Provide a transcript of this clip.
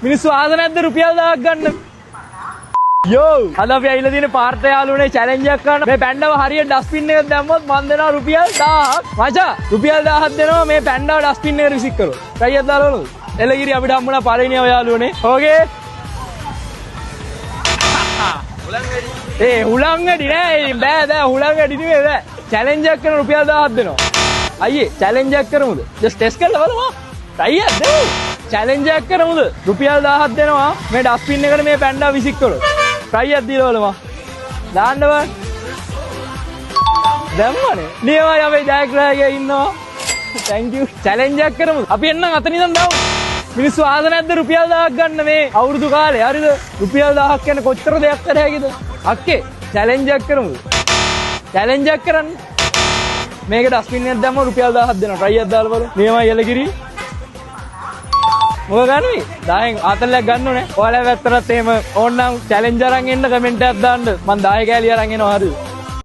මිනිස්සු ආස නැද්ද රුපියල් 1000ක් ගන්න? යෝ අද අපි ඇවිල්ලා තියෙන පාර්ථ යාළුවනේ චැලෙන්ජ් එකක් කරන්න. මේ පැන්ඩව හරියට ඩස්බින් එකකට දැම්මොත් මන් දෙනවා රුපියල් 1000ක්. මචං රුපියල් 1000ක් දෙනවා මේ පැන්ඩව ඩස්බින් එකට විසික් කරොත්. ට්‍රයියක් දාලා බලමු. එළගිරි අපිට හම්බුණා පළවෙනි යාළුවනේ. ඕකේ. හුලං වැඩි නෑ බෑ හුලං වැඩි නෙමෙයි බෑ. චැලෙන්ජ් එකක් කරන රුපියල් 1000ක් දෙනවා. අයියේ චැලෙන්ජ් එකක් කරමුද? ජස්ට් ටෙස්ට් කරලා බලමු. ට්‍රයියක් දෙමු. චැලෙන්ජ් එකක් කරමුද? රුපියල් 1000ක් දෙනවා මේ ඩස්බින් එකට මේ පැන්ඩව විසික් කරොත්. ට්‍රයියක් දීලා බලමු. දාන්න බෑ. දැම්මනේ. නියමයි අපේ ජයග්‍රාහකයා ඉන්නවා. thank you. චැලෙන්ජ් එකක් කරමු. අපි එන්නම් අතන ඉඳන් දාමු. මිනිස්සු ආස නැද්ද රුපියල් 1000ක් ගන්න මේ අවුරුදු කාලේ හරිද? රුපියල් 1000ක් කියන්නේ කොච්චර දෙයක් කර හැකිද? අක්කේ චැලෙන්ජ් එකක් කරමු. චැලෙන්ජ් එකක් කරන්න. මේක ඩස්බින් එකක් දැම්ම රුපියල් 1000ක් දෙනවා. ට්‍රයියක් දාලා බලමු. නියමයි එළගිරි. මොකද ගන්නවි? 10න් ආතල්ලයක් ගන්න ඕනේ. ඔයාලා වැත්තරත් එහෙම ඕනනම් චැලෙන්ජ් අරන් එන්න කමෙන්ට් එකක් දාන්න. මම 10 කෑලි අරන් එනවා හරිද?